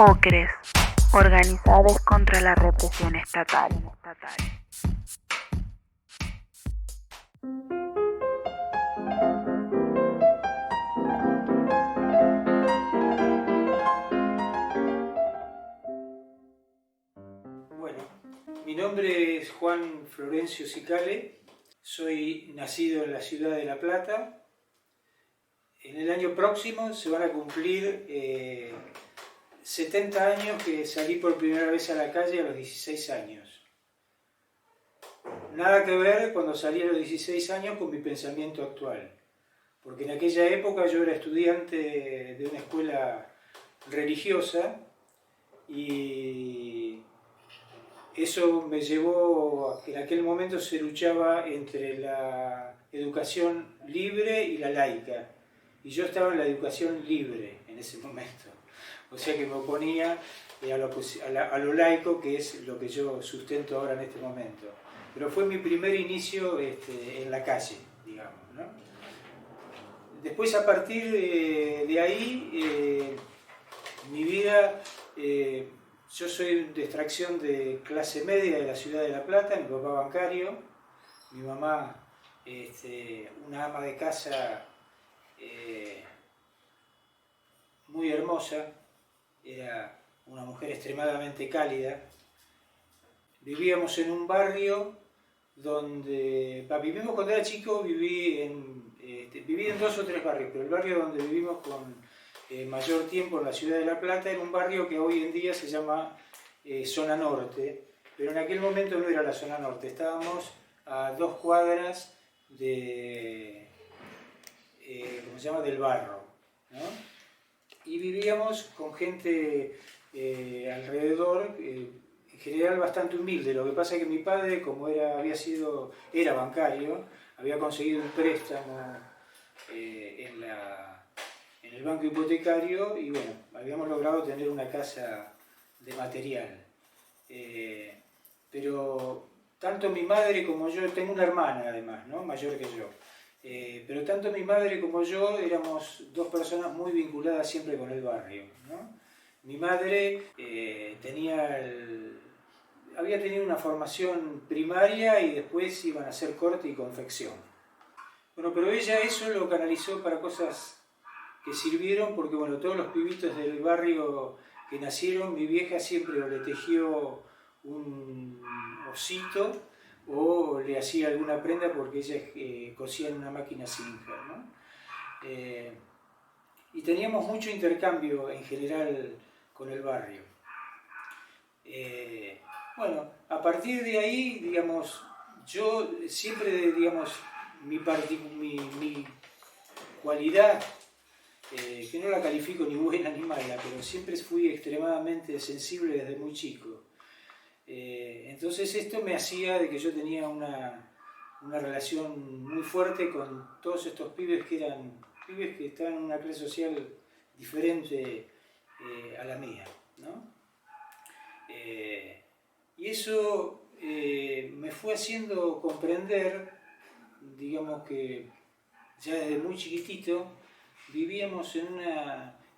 OCRES, organizadas contra la represión estatal. Bueno, mi nombre es Juan Florencio Cicale, soy nacido en la ciudad de La Plata. En el año próximo se van a cumplir 70 años que salí por primera vez a la calle a los 16 años. Nada que ver cuando salí a los 16 años con mi pensamiento actual, porque en aquella época yo era estudiante de una escuela religiosa y eso me llevó a que en aquel momento se luchaba entre la educación libre y la laica. Y yo estaba en la educación libre en ese momento. O sea que me oponía a lo laico, que es lo que yo sustento ahora en este momento. Pero fue mi primer inicio en la calle, digamos, ¿no? Después, a partir de ahí, mi vida... yo soy de extracción de clase media de la ciudad de La Plata, mi papá bancario, mi mamá una ama de casa muy hermosa, era una mujer extremadamente cálida. Vivíamos en un barrio donde, vivimos cuando era chico, viví en 2 o 3 barrios, pero el barrio donde vivimos con mayor tiempo en la ciudad de La Plata era un barrio que hoy en día se llama Zona Norte, pero en aquel momento no era la Zona Norte, estábamos a 2 cuadras del Barro, ¿no? Y vivíamos con gente alrededor, en general bastante humilde. Lo que pasa es que mi padre, como era bancario, había conseguido un préstamo en el banco hipotecario y bueno, habíamos logrado tener una casa de material. Pero tanto mi madre como yo, tengo una hermana además, ¿no? Mayor que yo, pero tanto mi madre como yo éramos 2 personas muy vinculadas siempre con el barrio, ¿no? Mi madre había tenido una formación primaria y después iban a hacer corte y confección. Bueno, pero ella eso lo canalizó para cosas que sirvieron, porque bueno, todos los pibitos del barrio que nacieron, mi vieja siempre le tejió un osito o le hacía alguna prenda porque ella cosía en una máquina Singer, ¿no? Y teníamos mucho intercambio en general con el barrio. Bueno, a partir de ahí, digamos, yo siempre, digamos, mi cualidad, que no la califico ni buena ni mala, pero siempre fui extremadamente sensible desde muy chico. Entonces esto me hacía de que yo tenía una relación muy fuerte con todos estos pibes que estaban en una clase social diferente a la mía, ¿no? Y eso me fue haciendo comprender, digamos que ya desde muy chiquitito vivíamos en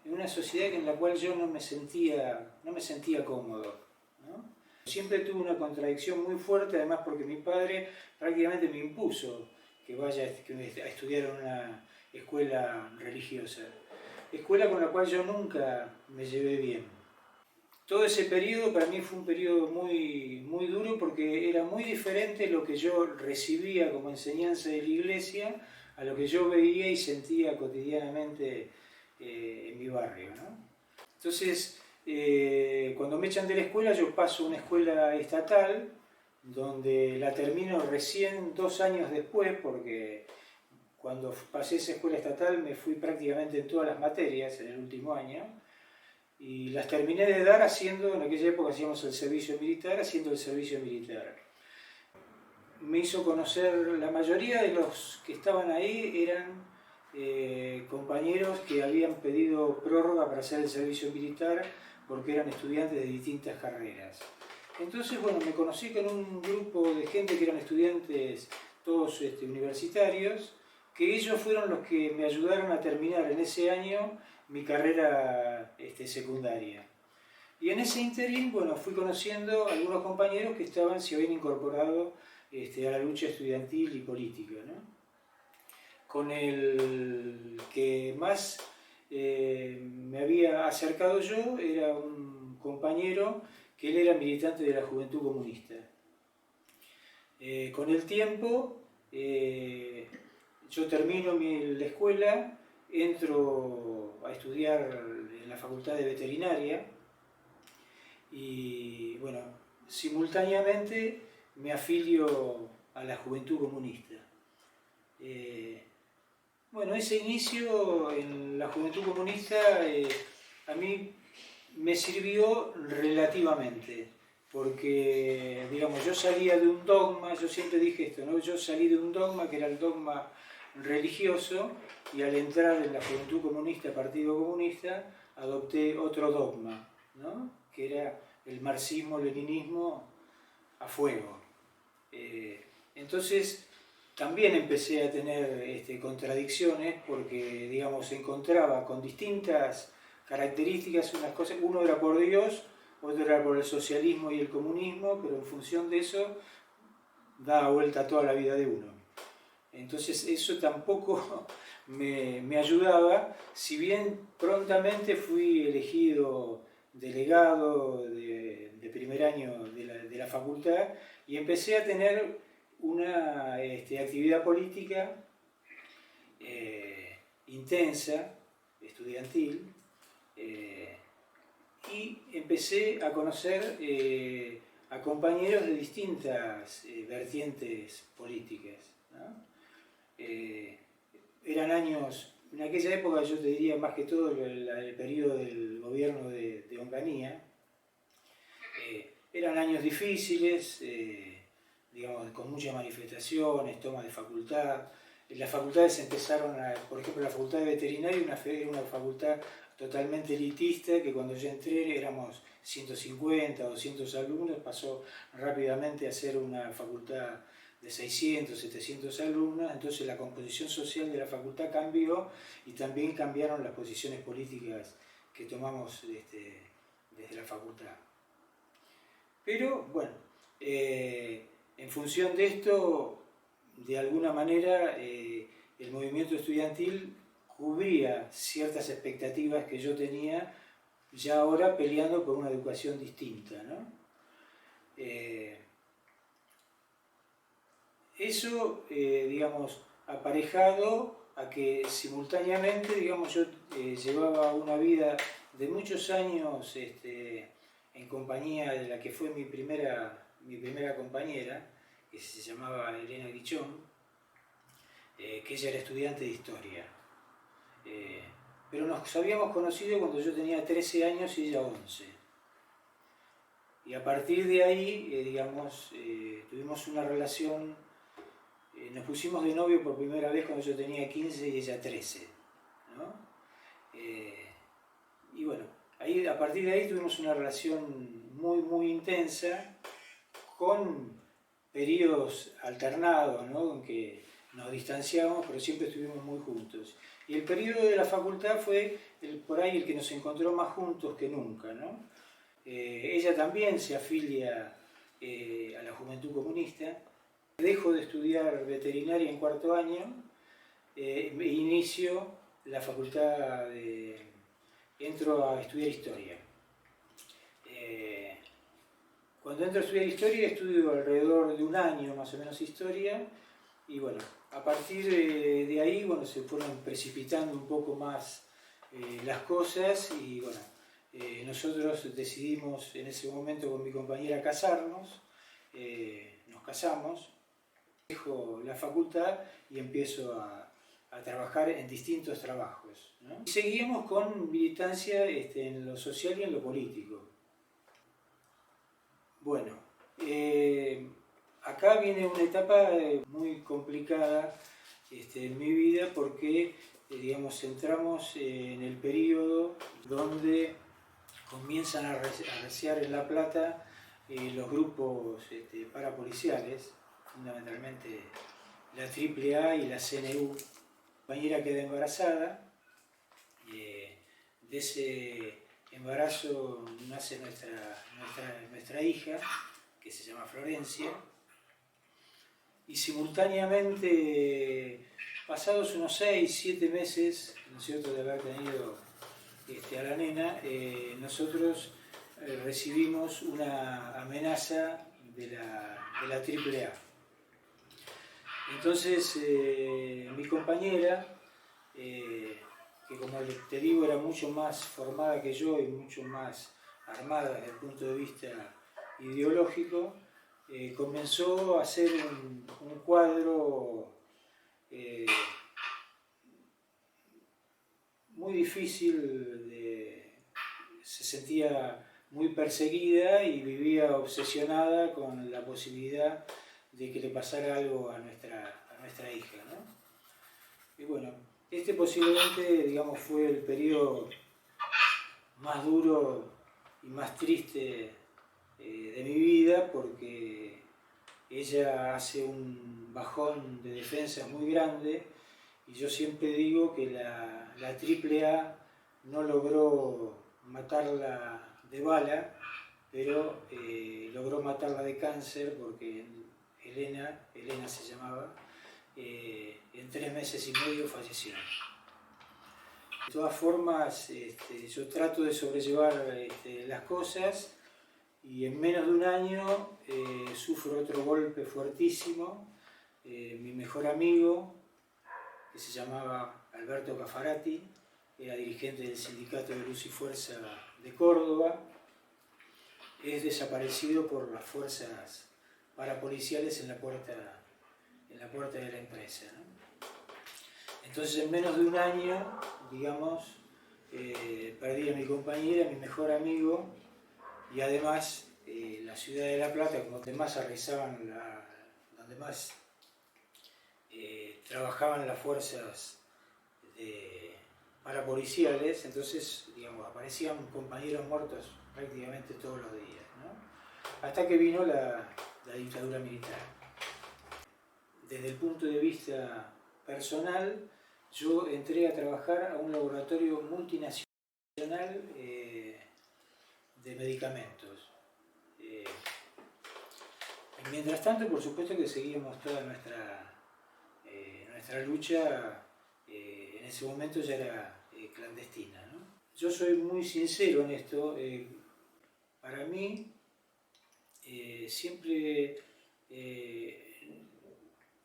una sociedad en la cual yo no me sentía cómodo, ¿no? Siempre tuve una contradicción muy fuerte, además porque mi padre prácticamente me impuso que vaya a estudiar en una escuela religiosa, escuela con la cual yo nunca me llevé bien. Todo ese periodo para mí fue un periodo muy, muy duro porque era muy diferente lo que yo recibía como enseñanza de la iglesia a lo que yo veía y sentía cotidianamente en mi barrio, ¿no? Entonces, cuando me echan de la escuela, yo paso a una escuela estatal, donde la termino recién 2 años después, porque cuando pasé esa escuela estatal me fui prácticamente en todas las materias en el último año, y las terminé de dar en aquella época hacíamos el servicio militar, haciendo el servicio militar. Me hizo conocer, la mayoría de los que estaban ahí eran compañeros que habían pedido prórroga para hacer el servicio militar porque eran estudiantes de distintas carreras. Entonces, bueno, me conocí con un grupo de gente que eran estudiantes todos universitarios, que ellos fueron los que me ayudaron a terminar en ese año mi carrera secundaria. Y en ese interín, bueno, fui conociendo a algunos compañeros que se habían incorporado a la lucha estudiantil y política, ¿no? Con el que más me había acercado yo era un compañero que él era militante de la Juventud Comunista. Con el tiempo, yo termino la escuela, entro a estudiar en la Facultad de Veterinaria y, bueno, simultáneamente me afilio a la Juventud Comunista. Bueno, ese inicio en la Juventud Comunista a mí me sirvió relativamente, porque, digamos, yo salía de un dogma, yo siempre dije esto, ¿no? Yo salí de un dogma que era el dogma religioso, y al entrar en la Juventud Comunista, Partido Comunista, adopté otro dogma, ¿no? Que era el marxismo-leninismo a fuego. Entonces, también empecé a tener contradicciones, porque, digamos, se encontraba con distintas características, unas cosas, uno era por Dios, otro era por el socialismo y el comunismo, pero en función de eso da vuelta toda la vida de uno. Entonces eso tampoco me ayudaba, si bien prontamente fui elegido delegado de primer año de la facultad y empecé a tener una actividad política intensa, estudiantil, y empecé a conocer a compañeros de distintas vertientes políticas, ¿no? Eran años, en aquella época yo te diría más que todo el periodo del gobierno de Onganía, eran años difíciles, digamos, con muchas manifestaciones, toma de facultad. Las facultades empezaron por ejemplo, la facultad de veterinaria era una facultad totalmente elitista, que cuando yo entré éramos 150 o 200 alumnos, pasó rápidamente a ser una facultad de 600, 700 alumnos, entonces la composición social de la facultad cambió y también cambiaron las posiciones políticas que tomamos desde la facultad. Pero, bueno, en función de esto, de alguna manera, el movimiento estudiantil cubría ciertas expectativas que yo tenía, ya ahora peleando por una educación distinta, ¿no? Eso, digamos, aparejado a que simultáneamente, digamos, yo llevaba una vida de muchos años en compañía de la que fue mi primera compañera, que se llamaba Elena Guichón, que ella era estudiante de historia. Pero nos habíamos conocido cuando yo tenía 13 años y ella 11. Y a partir de ahí, digamos, tuvimos una relación, nos pusimos de novio por primera vez cuando yo tenía 15 y ella 13, ¿no? Y bueno, ahí, a partir de ahí tuvimos una relación muy, muy intensa, con periodos alternados, ¿no? En que nos distanciamos, pero siempre estuvimos muy juntos. Y el periodo de la facultad fue por ahí el que nos encontró más juntos que nunca, ¿no? Ella también se afilia a la Juventud Comunista. Dejo de estudiar veterinaria en cuarto año e inicio la facultad entro a estudiar historia. Cuando entro a estudiar historia, estudio alrededor de un año más o menos historia, y bueno, a partir de ahí, bueno, se fueron precipitando un poco más las cosas, y bueno, nosotros decidimos en ese momento con mi compañera casarnos, nos casamos, dejo la facultad y empiezo a trabajar en distintos trabajos, ¿no? Y seguimos con militancia en lo social y en lo político. Bueno, acá viene una etapa muy complicada en mi vida, porque digamos, entramos en el periodo donde comienzan a arreciar en La Plata los grupos parapoliciales, fundamentalmente la AAA y la CNU. Mi compañera queda embarazada, embarazo nace nuestra hija, que se llama Florencia, y simultáneamente, pasados unos 6-7 meses, ¿no es cierto?, de haber tenido a la nena, nosotros recibimos una amenaza de la AAA. Entonces, mi compañera, que como te digo era mucho más formada que yo y mucho más armada desde el punto de vista ideológico, comenzó a hacer un cuadro muy difícil, se sentía muy perseguida y vivía obsesionada con la posibilidad de que le pasara algo a nuestra hija, ¿no? Y bueno, posiblemente, digamos, fue el periodo más duro y más triste de mi vida, porque ella hace un bajón de defensa muy grande, y yo siempre digo que la AAA no logró matarla de bala, pero logró matarla de cáncer, porque Elena se llamaba, en 3 meses y medio falleció. De todas formas, yo trato de sobrellevar las cosas, y en menos de un año sufro otro golpe fuertísimo. Mi mejor amigo, que se llamaba Alberto Cafarati, era dirigente del Sindicato de Luz y Fuerza de Córdoba, es desaparecido por las fuerzas parapoliciales en la puerta de la empresa, ¿no? Entonces, en menos de un año, digamos, perdí a mi compañera, a mi mejor amigo, y además la ciudad de La Plata, donde más donde más trabajaban las fuerzas parapoliciales, entonces, digamos, aparecían compañeros muertos prácticamente todos los días, ¿no? Hasta que vino la dictadura militar. Desde el punto de vista personal, yo entré a trabajar a un laboratorio multinacional de medicamentos. Mientras tanto, por supuesto que seguíamos toda nuestra lucha, en ese momento ya era clandestina, ¿no? Yo soy muy sincero en esto. Para mí siempre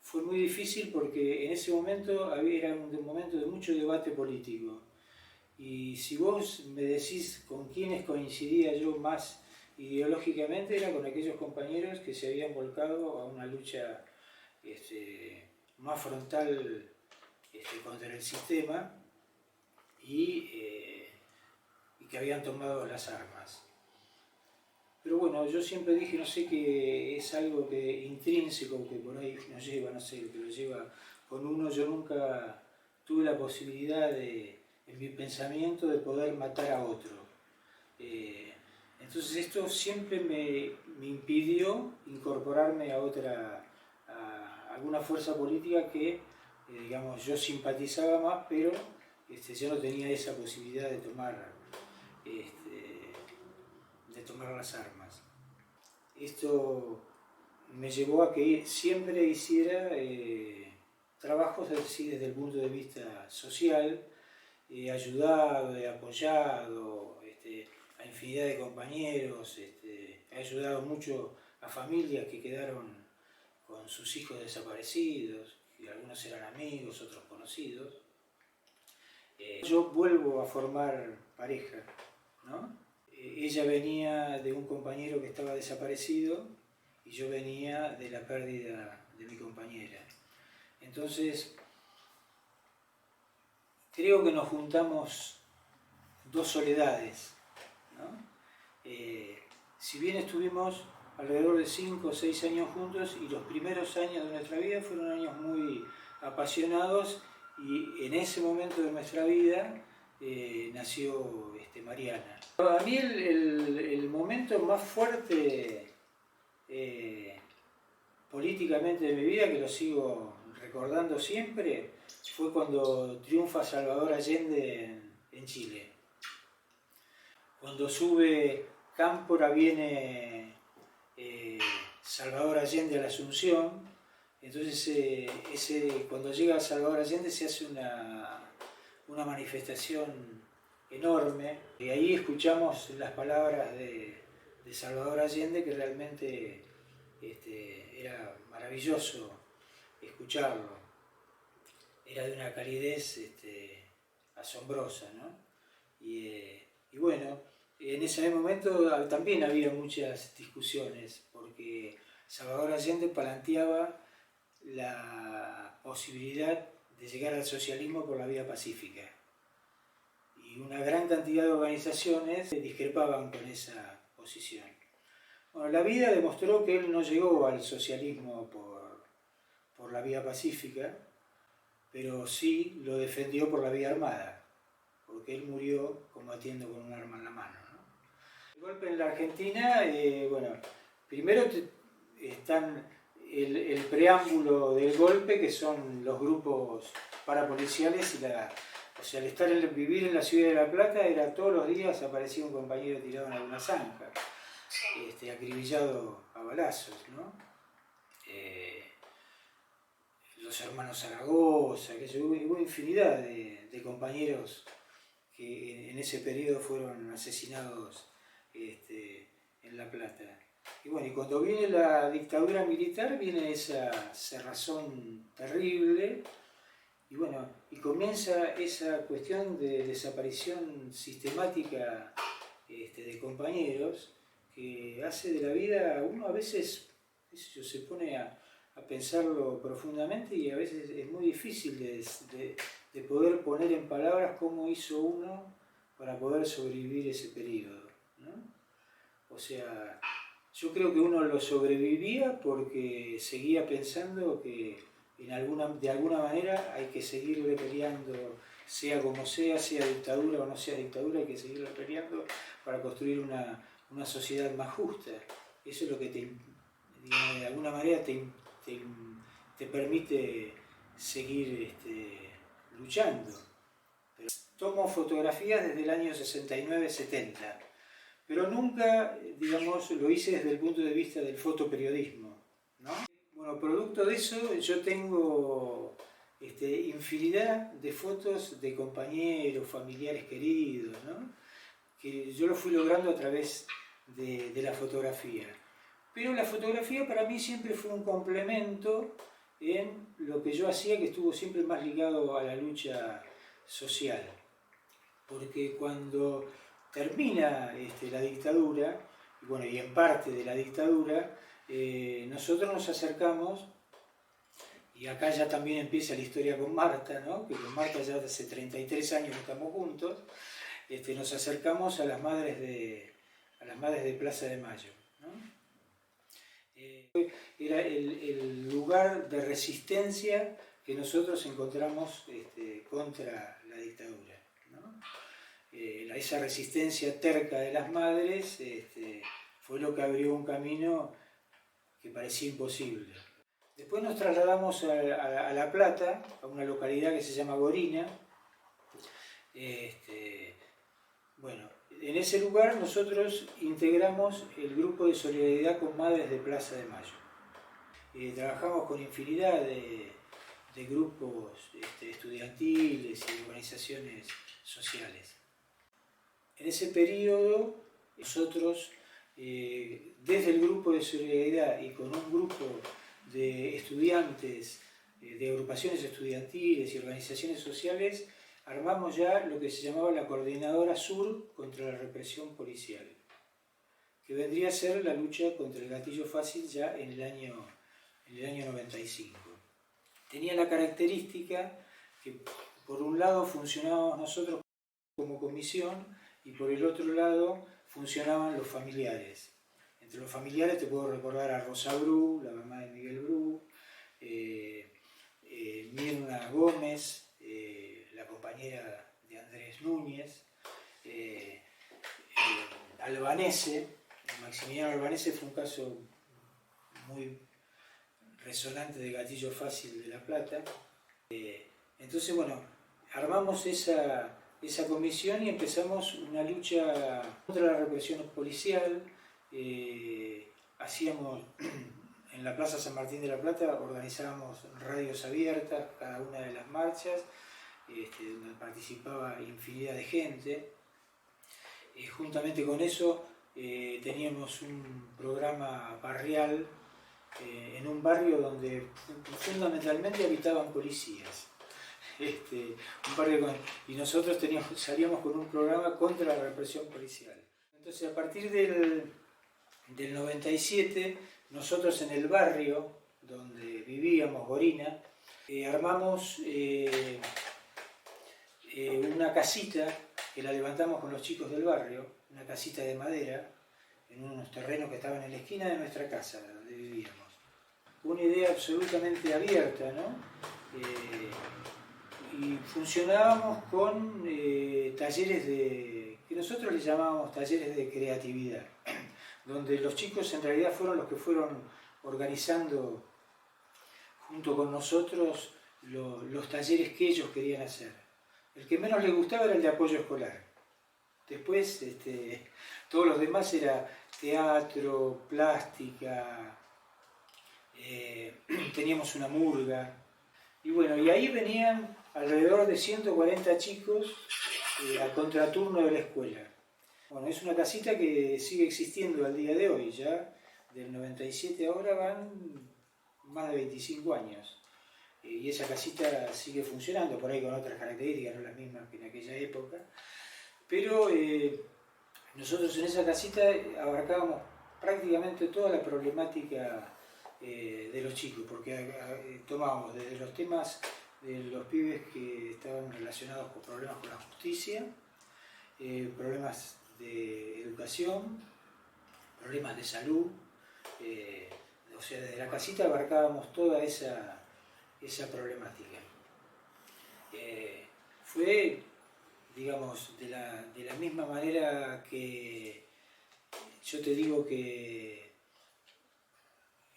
fue muy difícil, porque en ese momento era un momento de mucho debate político, y si vos me decís con quiénes coincidía yo más ideológicamente, era con aquellos compañeros que se habían volcado a una lucha más frontal contra el sistema, y que habían tomado las armas. Pero bueno, yo siempre dije, no sé, que es algo que intrínseco, que por ahí nos lleva, no sé, que lo lleva con uno. Yo nunca tuve la posibilidad en mi pensamiento, de poder matar a otro. Entonces esto siempre me impidió incorporarme a alguna fuerza política que, digamos, yo simpatizaba más, pero yo no tenía esa posibilidad de tomar las armas. Esto me llevó a que siempre hiciera trabajos desde el punto de vista social. He ayudado, he apoyado a infinidad de compañeros, he ayudado mucho a familias que quedaron con sus hijos desaparecidos, y algunos eran amigos, otros conocidos. Yo vuelvo a formar pareja, ¿no? Ella venía de un compañero que estaba desaparecido, y yo venía de la pérdida de mi compañera. Entonces, creo que nos juntamos dos soledades, ¿no? Si bien estuvimos alrededor de 5 o 6 años juntos, y los primeros años de nuestra vida fueron años muy apasionados, y en ese momento de nuestra vida nació Mariana. A mí el momento más fuerte políticamente de mi vida, que lo sigo recordando siempre, fue cuando triunfa Salvador Allende en Chile. Cuando sube Cámpora viene Salvador Allende a la Asunción, entonces cuando llega Salvador Allende se hace una manifestación enorme, y ahí escuchamos las palabras de Salvador Allende, que realmente era maravilloso escucharlo, era de una calidez asombrosa, ¿no? Y bueno, en ese momento también había muchas discusiones, porque Salvador Allende planteaba la posibilidad de llegar al socialismo por la vía pacífica. Y una gran cantidad de organizaciones discrepaban con esa posición. Bueno, la vida demostró que él no llegó al socialismo por la vía pacífica, pero sí lo defendió por la vía armada, porque él murió combatiendo con un arma en la mano, ¿no? El golpe en la Argentina, bueno, primero están el preámbulo del golpe, que son los grupos parapoliciales, o sea, vivir en la ciudad de La Plata era todos los días aparecía un compañero tirado en alguna zanja, acribillado a balazos, ¿no? Los hermanos Zaragoza, hubo infinidad de compañeros que en ese periodo fueron asesinados en La Plata. Y bueno, y cuando viene la dictadura militar viene esa cerrazón terrible, y bueno, y comienza esa cuestión de desaparición sistemática de compañeros, que hace de la vida, uno a veces se pone a pensarlo profundamente, y a veces es muy difícil de poder poner en palabras cómo hizo uno para poder sobrevivir ese periodo, ¿no? O sea, yo creo que uno lo sobrevivía porque seguía pensando que de alguna manera hay que seguirle peleando, sea como sea dictadura o no sea dictadura, hay que seguirle peleando para construir una sociedad más justa. Eso es lo que de alguna manera te permite seguir luchando. Pero tomo fotografías desde el año 69-70, pero nunca, digamos, lo hice desde el punto de vista del fotoperiodismo, ¿no? Bueno, producto de eso yo tengo infinidad de fotos de compañeros, familiares queridos, ¿no? Que yo lo fui logrando a través de la fotografía. Pero la fotografía para mí siempre fue un complemento en lo que yo hacía, que estuvo siempre más ligado a la lucha social. Porque cuando termina la dictadura, bueno, y en parte de la dictadura, nosotros nos acercamos, y acá ya también empieza la historia con Marta, ¿no? Que con Marta ya hace 33 años que estamos juntos, nos acercamos a las madres de Plaza de Mayo, ¿no? Era el lugar de resistencia que nosotros encontramos contra la dictadura, ¿no? Esa resistencia terca de las madres fue lo que abrió un camino que parecía imposible. Después nos trasladamos a La Plata, a una localidad que se llama Gorina. Bueno, en ese lugar nosotros integramos el grupo de solidaridad con madres de Plaza de Mayo. Trabajamos con infinidad de grupos estudiantiles y organizaciones sociales. En ese periodo nosotros, desde el grupo de solidaridad y con un grupo de estudiantes, de agrupaciones estudiantiles y organizaciones sociales, armamos ya lo que se llamaba la Coordinadora Sur contra la Represión Policial, que vendría a ser la lucha contra el gatillo fácil ya en el año 95. Tenía la característica que por un lado funcionábamos nosotros como comisión y por el otro lado funcionaban los familiares. Entre los familiares te puedo recordar a Rosa Bru, la mamá de Miguel Bru, Mirna Gómez, la compañera de Andrés Núñez, Albanese. Maximiliano Albanese fue un caso muy resonante de gatillo fácil de La Plata. Entonces, bueno, armamos esa esa comisión y empezamos una lucha contra la represión policial. Hacíamos en la Plaza San Martín de la Plata, organizábamos radios abiertas, cada una de las marchas, donde participaba infinidad de gente. Juntamente con eso teníamos un programa barrial en un barrio donde fundamentalmente habitaban policías. Un barrio y nosotros salíamos con un programa contra la represión policial. Entonces, a partir del 97, nosotros en el barrio donde vivíamos, Gorina, armamos una casita que la levantamos con los chicos del barrio, una casita de madera, en unos terrenos que estaban en la esquina de nuestra casa, donde vivíamos. Una idea absolutamente abierta, ¿no? Y funcionábamos con talleres que nosotros les llamábamos talleres de creatividad, donde los chicos en realidad fueron los que fueron organizando junto con nosotros los talleres que ellos querían hacer. El que menos les gustaba era el de apoyo escolar. Después todos los demás era teatro, plástica, teníamos una murga. Y bueno, y ahí venían alrededor de 140 chicos a contraturno de la escuela. Bueno, es una casita que sigue existiendo al día de hoy, ya del 97 ahora van más de 25 años. Y esa casita sigue funcionando, por ahí con otras características, no las mismas que en aquella época. Pero nosotros en esa casita abarcábamos prácticamente toda la problemática de los chicos, porque tomábamos desde los temas de los pibes que estaban relacionados con problemas con la justicia, problemas de educación, problemas de salud, o sea, desde la casita abarcábamos toda esa problemática. Fue, digamos, de la misma manera que yo te digo que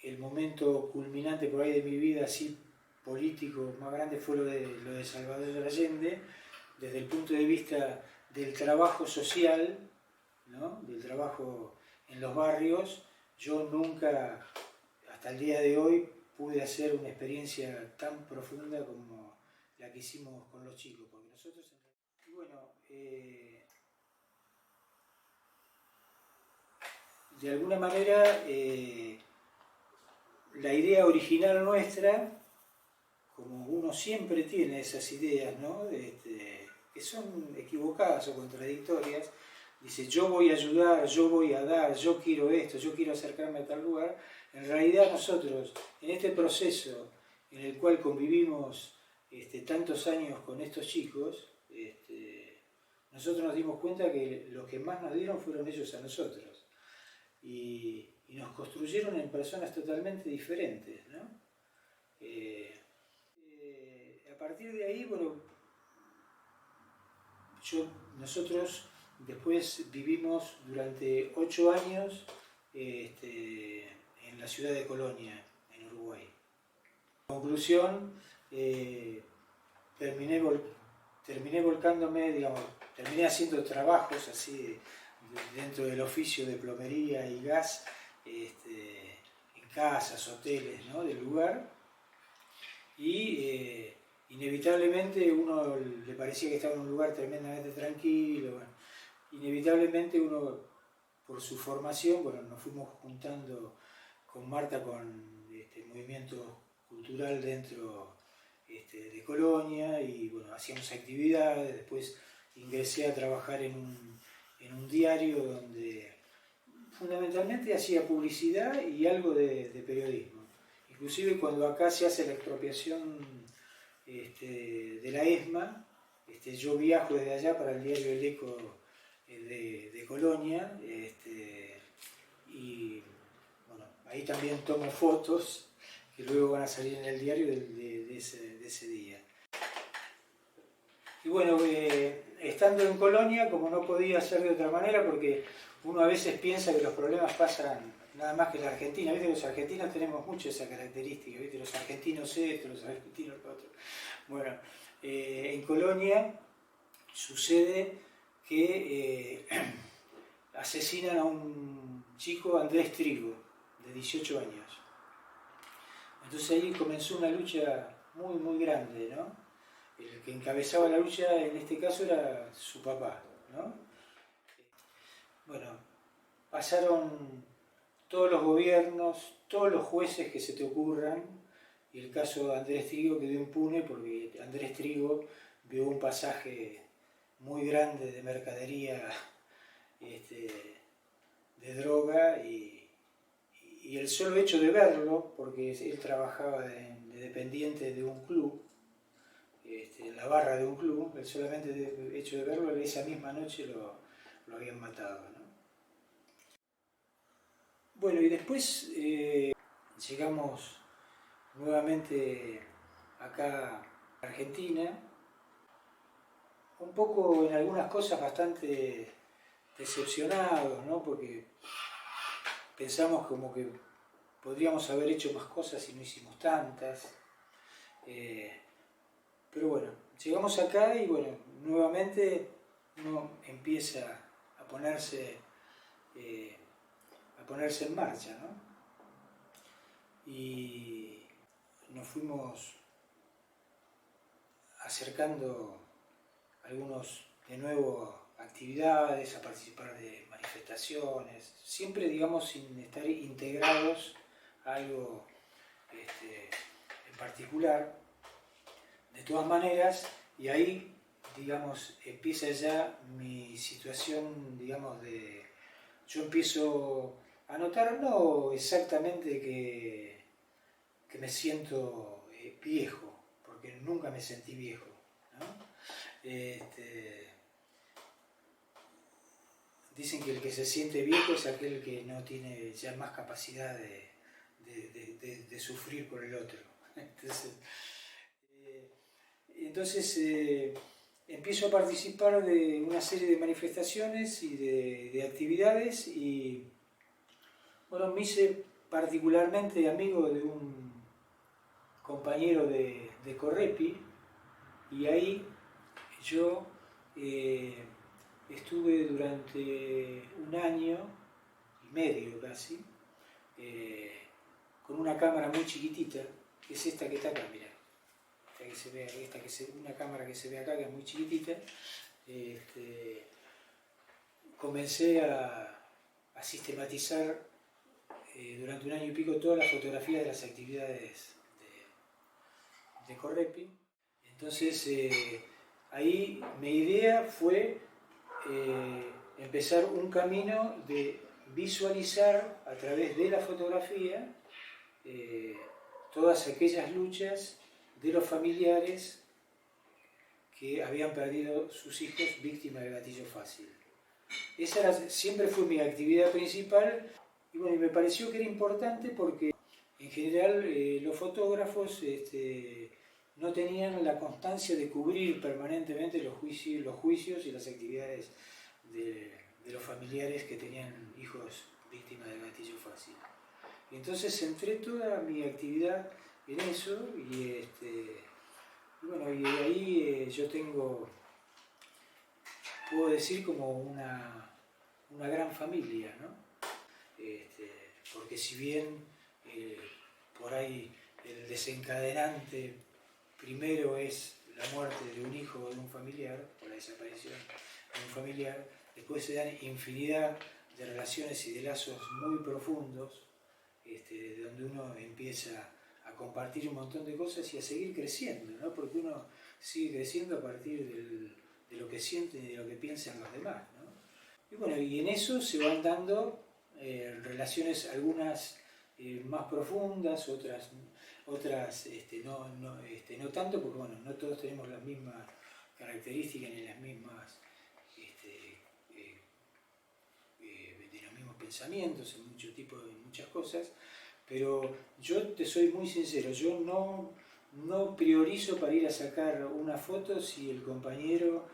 el momento culminante por ahí de mi vida así político más grande fue lo de Salvador Allende, desde el punto de vista del trabajo social, ¿no? Del trabajo en los barrios. Yo nunca, hasta el día de hoy, pude hacer una experiencia tan profunda como la que hicimos con los chicos, porque nosotros, y bueno, de alguna manera la idea original nuestra, como uno siempre tiene esas ideas, ¿no? Que son equivocadas o contradictorias, dice yo voy a ayudar, yo voy a dar, yo quiero esto, yo quiero acercarme a tal lugar. En realidad nosotros, en este proceso en el cual convivimos tantos años con estos chicos, nosotros nos dimos cuenta que lo que más nos dieron fueron ellos a nosotros. Y nos construyeron en personas totalmente diferentes, ¿no? A partir de ahí, bueno, nosotros después vivimos durante 8 años en la ciudad de Colonia, en Uruguay. En conclusión, terminé volcándome, digamos, terminé haciendo trabajos así dentro del oficio de plomería y gas, en casas, hoteles, ¿no? Del lugar, y inevitablemente uno le parecía que estaba en un lugar tremendamente tranquilo. Bueno, inevitablemente uno, por su formación, bueno, nos fuimos juntando con Marta con movimiento cultural dentro de Colonia, y bueno, hacíamos actividades. Después ingresé a trabajar en un diario donde fundamentalmente hacía publicidad y algo de periodismo. Inclusive cuando acá se hace la expropiación de la ESMA, yo viajo desde allá para el diario El Eco de Colonia, y bueno, ahí también tomo fotos que luego van a salir en el diario de ese día. Y bueno, estando en Colonia, como no podía ser de otra manera, porque uno a veces piensa que los problemas pasan nada más que en la Argentina. ¿Viste? Los argentinos tenemos mucho esa característica, ¿viste? Los argentinos esto, los argentinos lo otro. Bueno, en Colonia sucede que asesinan a un chico, Andrés Trigo, de 18 años. Entonces ahí comenzó una lucha muy, muy grande, ¿no? El que encabezaba la lucha en este caso era su papá, ¿no? Bueno, pasaron todos los gobiernos, todos los jueces que se te ocurran, y el caso de Andrés Trigo quedó impune porque Andrés Trigo vio un pasaje muy grande de mercadería, de droga, y el solo hecho de verlo, porque él trabajaba de dependiente de un club, en la barra de un club, el solamente hecho de verlo, esa misma noche lo habían matado, ¿no? Bueno, y después llegamos nuevamente acá a Argentina, un poco en algunas cosas bastante decepcionados, ¿no? Porque pensamos como que podríamos haber hecho más cosas y no hicimos tantas. Pero bueno, llegamos acá y bueno, nuevamente uno empieza a ponerse en marcha, ¿no? Y nos fuimos acercando algunos de nuevo a actividades, a participar de manifestaciones, siempre digamos sin estar integrados a algo en particular. De todas maneras, y ahí digamos empieza ya mi situación, digamos, yo empiezo a notar no exactamente que me siento viejo, porque nunca me sentí viejo, ¿no? Dicen que el que se siente viejo es aquel que no tiene ya más capacidad de sufrir por el otro. Entonces empiezo a participar de una serie de manifestaciones y de actividades, y bueno, me hice particularmente amigo de un compañero de Correpi, y ahí yo estuve durante un año y medio casi con una cámara muy chiquitita, que es esta que está acá, mirá. Una cámara que se ve acá, que es muy chiquitita. Comencé a sistematizar durante un año y pico todas las fotografías de las actividades de Correpi. Entonces ahí mi idea fue empezar un camino de visualizar a través de la fotografía todas aquellas luchas de los familiares que habían perdido sus hijos víctimas del gatillo fácil. Esa siempre fue mi actividad principal, y bueno, me pareció que era importante porque en general los fotógrafos no tenían la constancia de cubrir permanentemente los juicios y las actividades de los familiares que tenían hijos víctimas del gatillo fácil. Y entonces centré toda mi actividad en eso, y bueno, y ahí yo tengo, puedo decir, como una gran familia, ¿no? Porque si bien por ahí el desencadenante primero es la muerte de un hijo o de un familiar, o la desaparición de un familiar, después se dan infinidad de relaciones y de lazos muy profundos, donde uno empieza a compartir un montón de cosas y a seguir creciendo, ¿no? Porque uno sigue creciendo a partir de lo que siente y de lo que piensan los demás, ¿no? Y bueno, y en eso se van dando relaciones, algunas más profundas, otras no tanto, porque bueno, no todos tenemos las mismas características ni las mismas de los mismos pensamientos en muchas cosas, pero yo te soy muy sincero, yo no priorizo para ir a sacar una foto si el compañero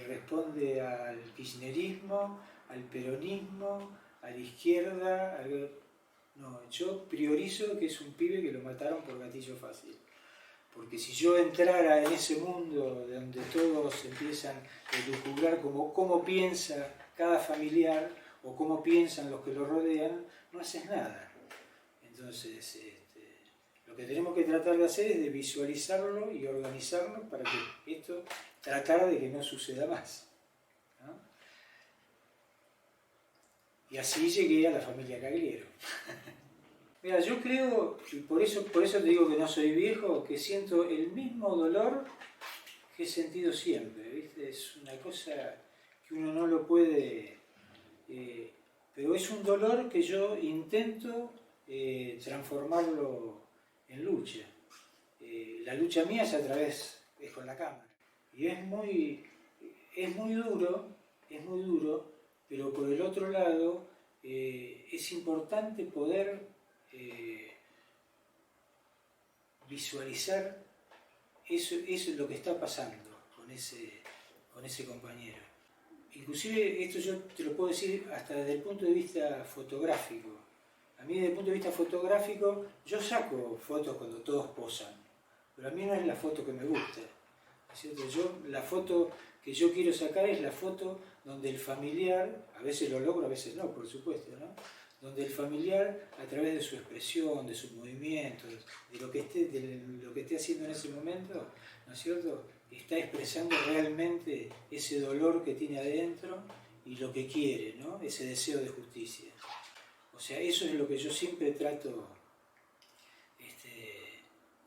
responde al kirchnerismo, al peronismo, a la izquierda, no, yo priorizo que es un pibe que lo mataron por gatillo fácil. Porque si yo entrara en ese mundo donde todos empiezan a elucubrar cómo piensa cada familiar o cómo piensan los que lo rodean, no haces nada. Entonces, lo que tenemos que tratar de hacer es de visualizarlo y organizarlo para que esto, tratar de que no suceda más, ¿no? Y así llegué a la familia Cagliero. Mira, yo creo, y por eso te digo que no soy viejo, que siento el mismo dolor que he sentido siempre, ¿viste? Es una cosa que uno no lo puede... pero es un dolor que yo intento transformarlo en lucha. La lucha mía es es con la cámara. Y es muy duro, pero por el otro lado es importante poder visualizar eso es lo que está pasando con ese compañero. Inclusive esto yo te lo puedo decir hasta desde el punto de vista fotográfico. A mí desde el punto de vista fotográfico, yo saco fotos cuando todos posan, pero a mí no es la foto que me gusta, ¿no es cierto? La foto que yo quiero sacar es la foto donde el familiar, a veces lo logro, a veces no, por supuesto, ¿no? Donde el familiar, a través de su expresión, de sus movimientos, de lo que esté haciendo en ese momento, ¿no es cierto?, está expresando realmente ese dolor que tiene adentro y lo que quiere, ¿no?, ese deseo de justicia. O sea, eso es lo que yo siempre trato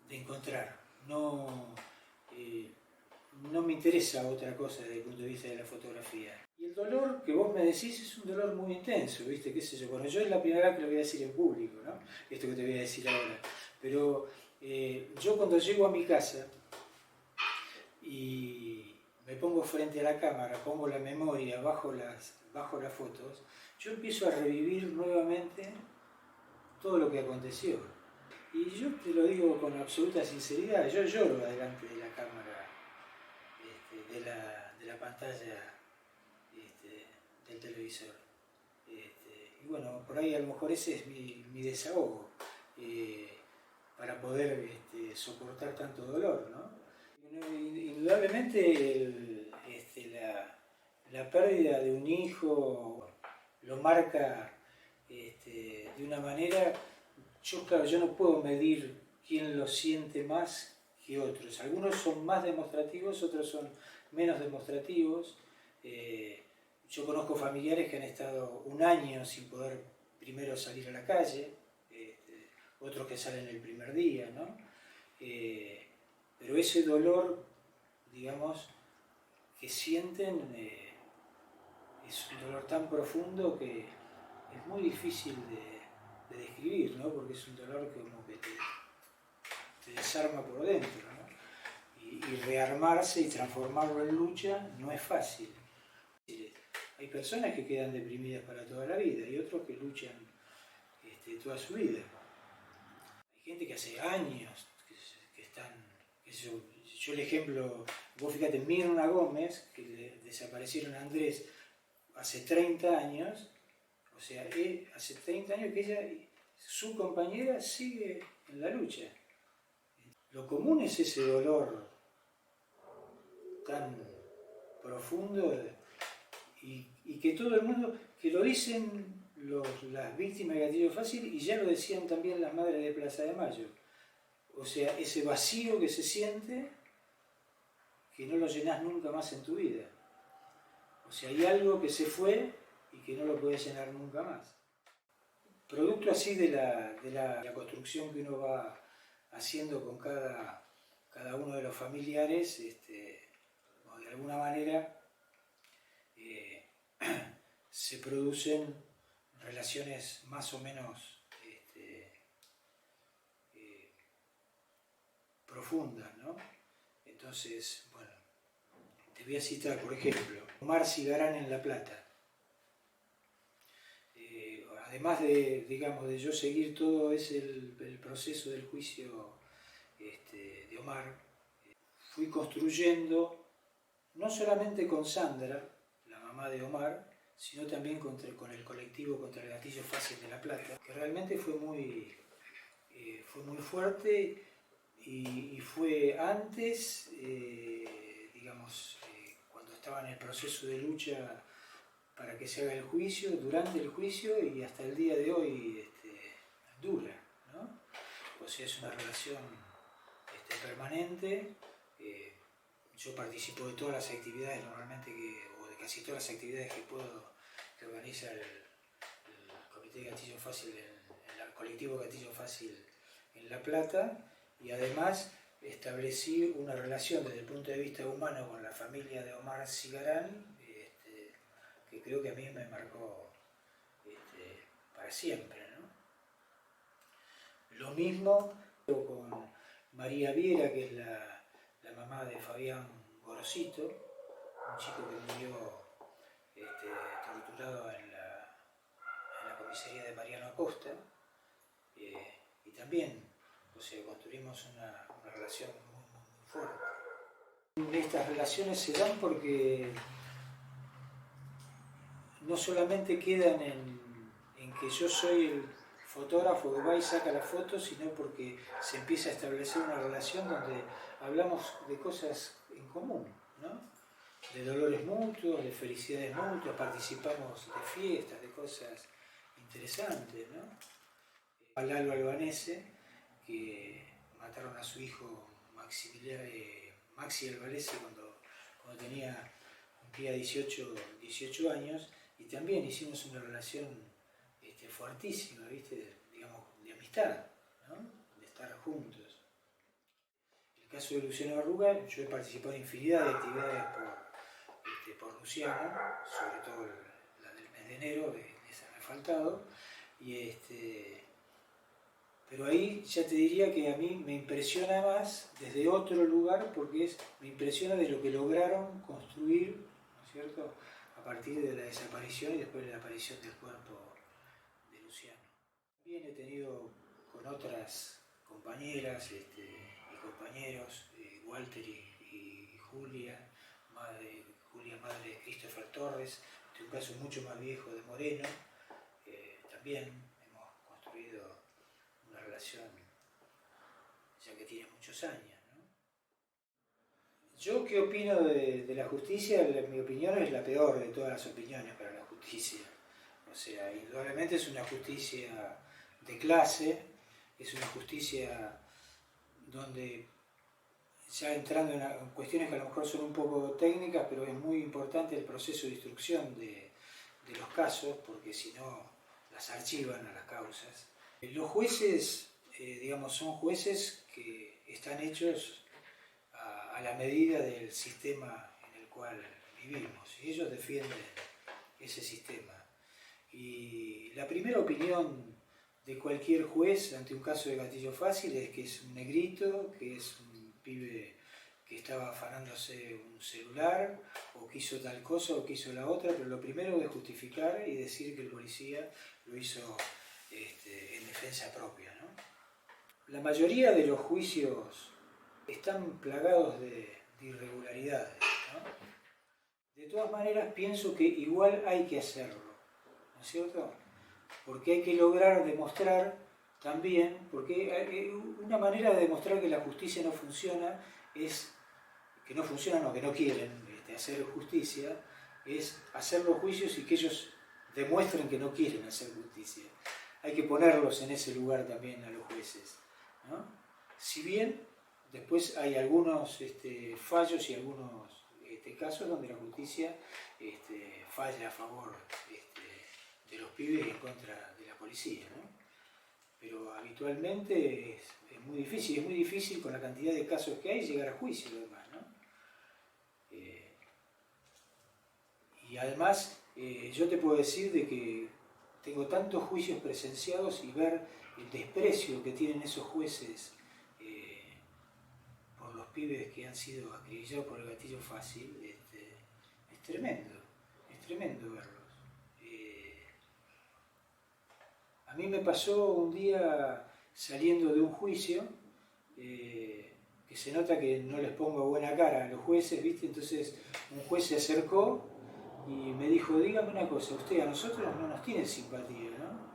de encontrar. No me interesa otra cosa desde el punto de vista de la fotografía. Y el dolor que vos me decís es un dolor muy intenso, ¿viste? ¿Qué sé yo? Bueno, yo es la primera vez que lo voy a decir en público, ¿no? Esto que te voy a decir ahora. Pero yo cuando llego a mi casa y me pongo frente a la cámara, pongo la memoria, bajo las fotos, yo empiezo a revivir nuevamente todo lo que aconteció. Y yo te lo digo con absoluta sinceridad, yo lloro delante de la cámara, de la pantalla del televisor. Y bueno, por ahí a lo mejor ese es mi desahogo, para poder soportar tanto dolor, ¿no? Indudablemente la pérdida de un hijo lo marca de una manera. Claro, yo no puedo medir quién lo siente más que otros. Algunos son más demostrativos, otros son menos demostrativos. Yo conozco familiares que han estado un año sin poder primero salir a la calle, otros que salen el primer día, ¿no? Pero ese dolor, digamos, que sienten es un dolor tan profundo que es muy difícil de describir, ¿no? Porque es un dolor que como que te desarma por dentro, ¿no? Y rearmarse y transformarlo en lucha no es fácil. Hay personas que quedan deprimidas para toda la vida y otros que luchan toda su vida. Hay gente que hace años que están... Yo el ejemplo, vos fíjate, Mirna Gómez, que le desaparecieron a Andrés hace 30 años, o sea, hace 30 años que ella, su compañera, sigue en la lucha. Lo común es ese dolor tan profundo y que todo el mundo, que lo dicen las víctimas de gatillo fácil y ya lo decían también las madres de Plaza de Mayo. O sea, ese vacío que se siente, que no lo llenás nunca más en tu vida. O sea, hay algo que se fue y que no lo puedes llenar nunca más. Producto así de la construcción que uno va haciendo con cada uno de los familiares, de alguna manera se producen relaciones más o menos profundas, ¿no? Entonces, bueno, te voy a citar, por ejemplo, Omar Cigarán en La Plata. Además de yo seguir todo el proceso del juicio de Omar, fui construyendo, no solamente con Sandra, la mamá de Omar, sino también con el colectivo contra el gatillo fácil de La Plata, que realmente fue muy fuerte, y fue antes, digamos, cuando estaba en el proceso de lucha para que se haga el juicio, durante el juicio y hasta el día de hoy dura, ¿no? O sea, es una relación permanente. Yo participo de todas las actividades normalmente, o de casi todas las actividades que puedo, que organiza el Comité de Gatillo Fácil, el colectivo Gatillo Fácil en La Plata, y además establecí una relación desde el punto de vista humano con la familia de Omar Cigarán, que creo que a mí me marcó para siempre, ¿no? Lo mismo con María Viera, que es la mamá de Fabián Gorosito, un chico que murió torturado en la comisaría de Mariano Acosta, y también, o sea, construimos una relación muy fuerte. Estas relaciones se dan porque no solamente quedan en que yo soy el fotógrafo que va y saca la foto, sino porque se empieza a establecer una relación donde hablamos de cosas en común, ¿no? De dolores mutuos, de felicidades mutuas, participamos de fiestas, de cosas interesantes, ¿no? A Lalo Albanese, que mataron a su hijo Maxi Albanese cuando cumplía 18 años, y también hicimos una relación fuertísima, ¿viste? Digamos, de amistad, ¿no? De estar juntos. En el caso de Luciano Arruga, yo he participado en infinidad de actividades por Luciano, sobre todo la del mes de enero, esa me ha faltado, pero ahí ya te diría que a mí me impresiona más desde otro lugar, porque me impresiona de lo que lograron construir, ¿no es cierto?, a partir de la desaparición y después de la aparición del cuerpo de Luciano. También he tenido con otras compañeras y compañeros, Walter y Julia, madre de Christopher Torres, de un caso mucho más viejo de Moreno. También hemos construido una relación ya que tiene muchos años, ¿no? ¿Yo qué opino de la justicia? Mi opinión es la peor de todas las opiniones para la justicia. O sea, indudablemente es una justicia de clase, es una justicia donde, ya entrando en cuestiones que a lo mejor son un poco técnicas, pero es muy importante el proceso de instrucción de los casos, porque si no las archivan a las causas. Los jueces, digamos, son jueces que están hechos a la medida del sistema en el cual vivimos, y ellos defienden ese sistema. Y la primera opinión de cualquier juez ante un caso de gatillo fácil es que es un negrito, que es un pibe que estaba afanándose un celular, o que hizo tal cosa o que hizo la otra, pero lo primero es justificar y decir que el policía lo hizo en defensa propia, ¿no? La mayoría de los juicios están plagados de irregularidades, ¿no? De todas maneras, pienso que igual hay que hacerlo, ¿no es cierto? Porque hay que lograr demostrar también, porque una manera de demostrar que la justicia no funciona es, que no quieren hacer justicia, es hacer los juicios y que ellos demuestren que no quieren hacer justicia. Hay que ponerlos en ese lugar también a los jueces, ¿no? Si bien después hay algunos fallos y algunos casos donde la justicia falla a favor de los pibes y en contra de la policía, ¿no? Pero habitualmente es muy difícil con la cantidad de casos que hay llegar a juicio, además, ¿no? Y además yo te puedo decir de que tengo tantos juicios presenciados y ver el desprecio que tienen esos jueces por los pibes que han sido acribillados por el gatillo fácil, es tremendo verlos. A mí me pasó un día saliendo de un juicio, que se nota que no les pongo buena cara a los jueces, ¿viste? Entonces un juez se acercó y me dijo, dígame una cosa, usted a nosotros no nos tiene simpatía, ¿no?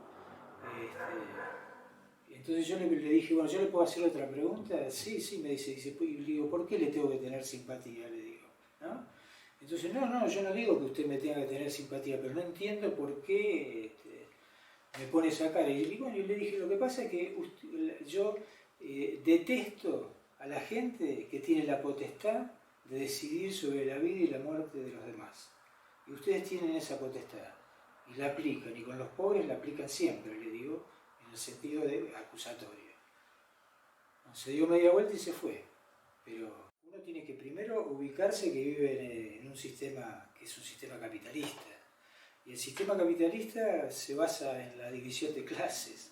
Entonces yo le dije, bueno, ¿yo le puedo hacer otra pregunta? Sí, sí, me dice, pues, y le digo, ¿por qué le tengo que tener simpatía? Le digo, ¿no? Entonces, no, yo no digo que usted me tenga que tener simpatía, pero no entiendo por qué me pone esa cara. Y bueno, y le dije, lo que pasa es que yo detesto a la gente que tiene la potestad de decidir sobre la vida y la muerte de los demás. Y ustedes tienen esa potestad y la aplican, y con los pobres la aplican siempre, le digo, en el sentido de acusatorio. Se dio media vuelta y se fue. Pero uno tiene que primero ubicarse que vive en un sistema que es un sistema capitalista. Y el sistema capitalista se basa en la división de clases.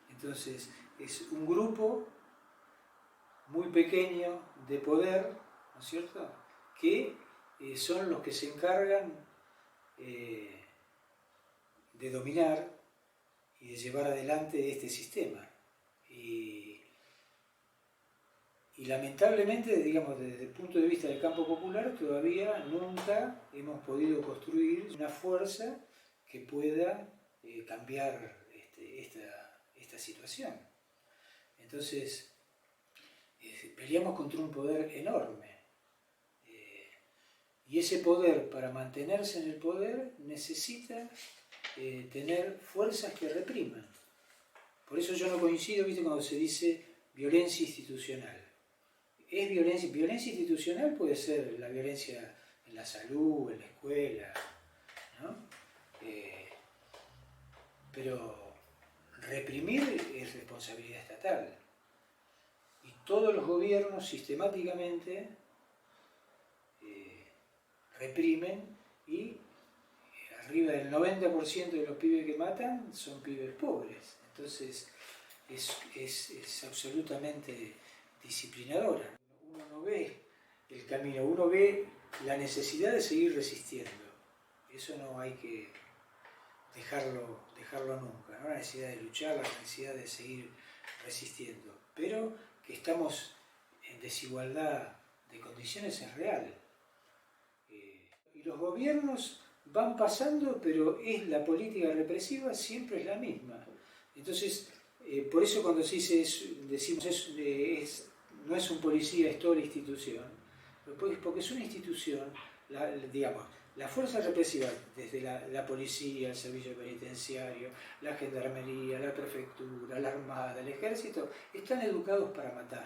Entonces, es un grupo muy pequeño de poder, ¿no es cierto?, que son los que se encargan de dominar y de llevar adelante este sistema. Y lamentablemente, digamos, desde el punto de vista del campo popular, todavía nunca hemos podido construir una fuerza que pueda cambiar esta situación. Entonces, peleamos contra un poder enorme. Y ese poder, para mantenerse en el poder, necesita tener fuerzas que repriman. Por eso yo no coincido, ¿viste?, cuando se dice violencia institucional. Es violencia institucional puede ser la violencia en la salud, en la escuela, ¿no? Pero reprimir es responsabilidad estatal. Y todos los gobiernos sistemáticamente reprimen, y arriba del 90% de los pibes que matan son pibes pobres. Entonces es absolutamente disciplinadora. Uno no ve el camino, uno ve la necesidad de seguir resistiendo. Eso no hay que dejarlo nunca, ¿no? La necesidad de luchar, la necesidad de seguir resistiendo. Pero que estamos en desigualdad de condiciones es real. Y los gobiernos van pasando, pero la política represiva siempre es la misma. Entonces, por eso cuando se dice, decimos no es un policía, es toda la institución, porque es una institución, digamos, la fuerza represiva, desde la policía, el servicio penitenciario, la gendarmería, la prefectura, la armada, el ejército, están educados para matar.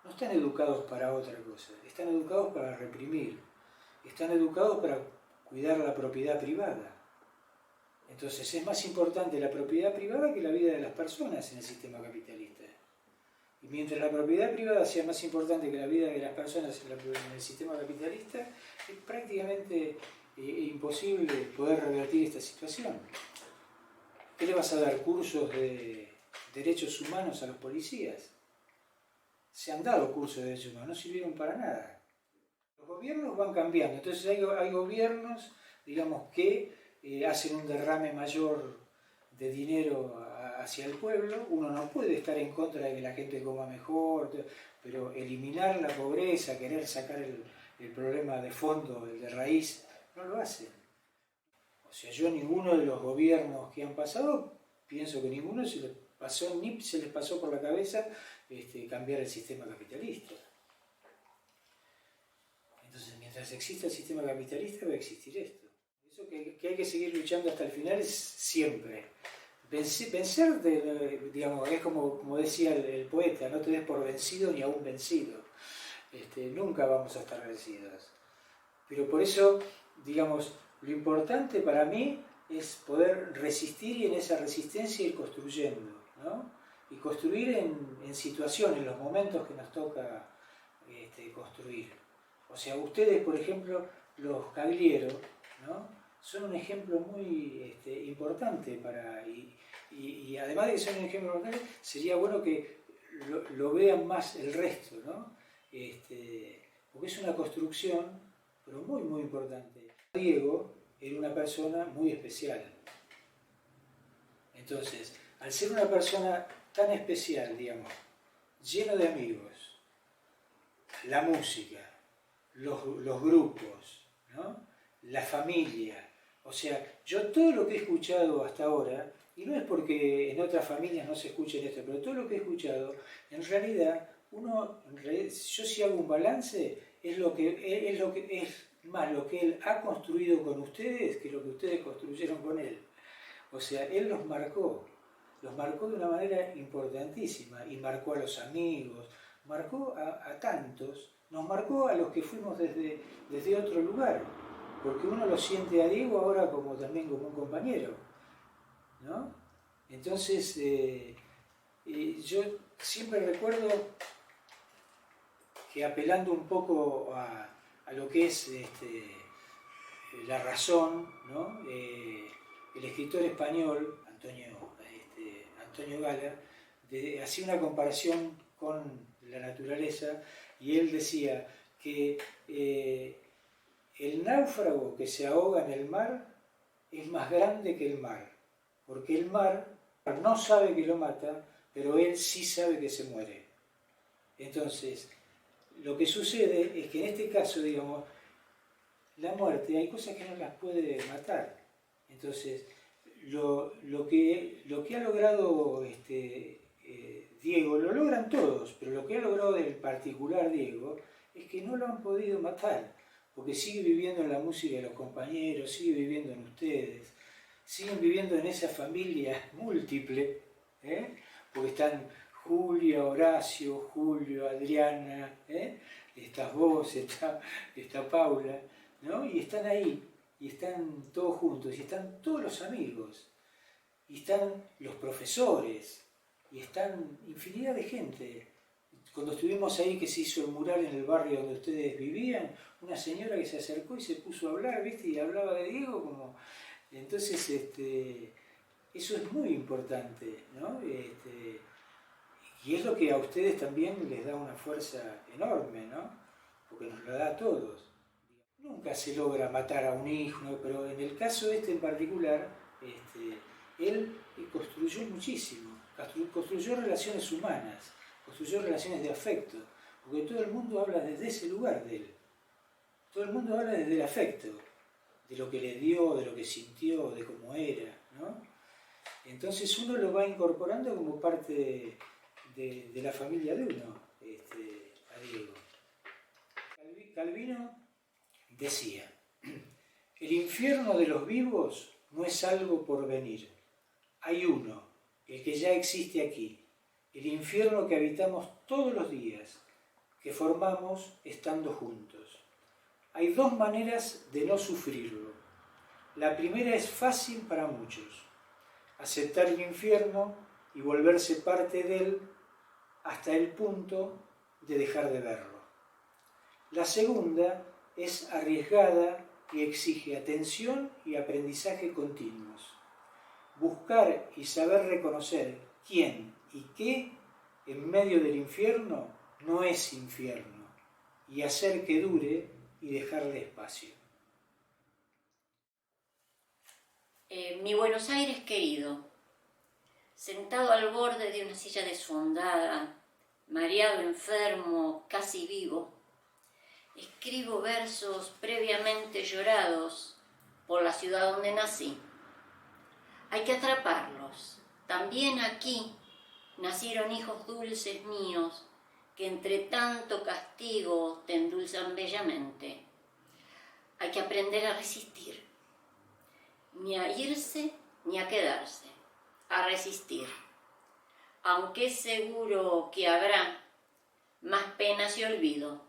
No están educados para otra cosa, están educados para reprimir, están educados para cuidar la propiedad privada. Entonces es más importante la propiedad privada que la vida de las personas en el sistema capitalista. Y mientras la propiedad privada sea más importante que la vida de las personas en el sistema capitalista, es prácticamente imposible poder revertir esta situación. ¿Qué le vas a dar cursos de derechos humanos a los policías? Se han dado cursos de derechos humanos, no sirvieron para nada. Los gobiernos van cambiando, entonces hay gobiernos, digamos, que hacen un derrame mayor de dinero hacia el pueblo. Uno no puede estar en contra de que la gente coma mejor, pero eliminar la pobreza, querer sacar el problema de fondo, el de raíz, no lo hacen. O sea, yo ninguno de los gobiernos que han pasado, pienso que ninguno se les pasó por la cabeza cambiar el sistema capitalista. Entonces, mientras exista el sistema capitalista, va a existir esto. Eso que hay que seguir luchando hasta el final es siempre. Vencer, digamos, es como decía el poeta, no te des por vencido ni aún vencido. Nunca vamos a estar vencidos. Pero por eso, digamos, lo importante para mí es poder resistir y en esa resistencia ir construyendo, ¿no? Y construir en situaciones, en los momentos que nos toca construir. O sea, ustedes, por ejemplo, los caglieros, ¿no?, son un ejemplo muy importante y además de que son un ejemplo importante, sería bueno que lo vean más el resto, ¿no? Porque es una construcción, pero muy, muy importante. Diego era una persona muy especial. Entonces, al ser una persona tan especial, digamos, lleno de amigos, la música, los grupos, ¿no?, la familia, O sea, yo todo lo que he escuchado hasta ahora, y no es porque en otras familias no se escuchen esto, pero todo lo que he escuchado, en realidad, yo si hago un balance, es lo que es más lo que él ha construido con ustedes que lo que ustedes construyeron con él. O sea, él los marcó de una manera importantísima, y marcó a los amigos, marcó a tantos, nos marcó a los que fuimos desde otro lugar, porque uno lo siente a Diego ahora también como un compañero, ¿no? Entonces, yo siempre recuerdo que, apelando un poco a lo que es la razón, ¿no? El escritor español Antonio Gala hacía una comparación con la naturaleza, y él decía que el náufrago que se ahoga en el mar es más grande que el mar, porque el mar no sabe que lo mata, pero él sí sabe que se muere. Entonces, lo que sucede es que en este caso, digamos, la muerte, hay cosas que no las puede matar. Entonces, lo que ha logrado Diego, lo logran todos, pero lo que ha logrado el particular Diego es que no lo han podido matar, porque sigue viviendo en la música de los compañeros, sigue viviendo en ustedes, siguen viviendo en esa familia múltiple, porque están Julia, Horacio, Julio, Adriana, estás vos, está Paula, ¿no? Y están ahí, y están todos juntos, y están todos los amigos, y están los profesores, y están infinidad de gente. Cuando estuvimos ahí, que se hizo el mural en el barrio donde ustedes vivían, una señora que se acercó y se puso a hablar, ¿viste? Y hablaba de Diego como... Entonces, eso es muy importante, ¿no? Y es lo que a ustedes también les da una fuerza enorme, ¿no? Porque nos la da a todos. Nunca se logra matar a un hijo, ¿no? Pero en el caso en particular, él construyó muchísimo, construyó relaciones humanas, construyó relaciones de afecto, porque todo el mundo habla desde ese lugar de él. Todo el mundo habla desde el afecto, de lo que le dio, de lo que sintió, de cómo era, ¿no? Entonces uno lo va incorporando como parte de la familia de uno, a Diego. Calvino decía: el infierno de los vivos no es algo por venir. Hay uno, el que ya existe aquí, el infierno que habitamos todos los días, que formamos estando juntos. Hay dos maneras de no sufrirlo. La primera es fácil para muchos: aceptar el infierno y volverse parte de él hasta el punto de dejar de verlo. La segunda es arriesgada y exige atención y aprendizaje continuos. Buscar y saber reconocer quién y qué en medio del infierno no es infierno, y hacer que dure y dejarle espacio. Mi Buenos Aires querido, sentado al borde de una silla deshondada, mareado, enfermo, casi vivo, escribo versos previamente llorados por la ciudad donde nací. Hay que atraparlos. También aquí nacieron hijos dulces míos que entre tanto castigo te endulzan bellamente. Hay que aprender a resistir, ni a irse ni a quedarse, a resistir, aunque es seguro que habrá más penas y olvido.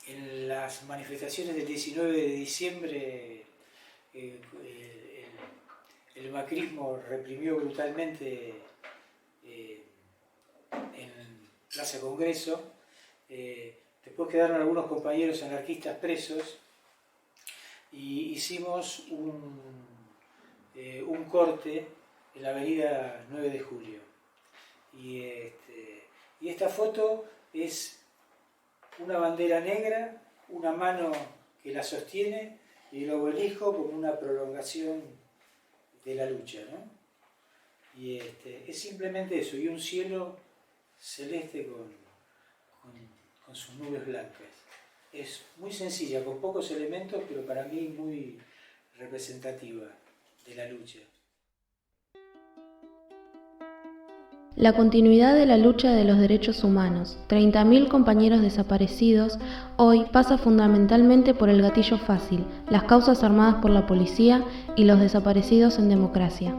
En las manifestaciones del 19 de diciembre, el macrismo reprimió brutalmente en Plaza Congreso. Después quedaron algunos compañeros anarquistas presos, y hicimos un corte en la avenida 9 de Julio. Y esta foto es una bandera negra, una mano que la sostiene, y el obelisco como una prolongación de la lucha, ¿no? Y es simplemente eso, y un cielo celeste con sus nubes blancas. Es muy sencilla, con pocos elementos, pero para mí muy representativa de la lucha. La continuidad de la lucha de los derechos humanos, 30.000 compañeros desaparecidos, hoy pasa fundamentalmente por el gatillo fácil, las causas armadas por la policía y los desaparecidos en democracia.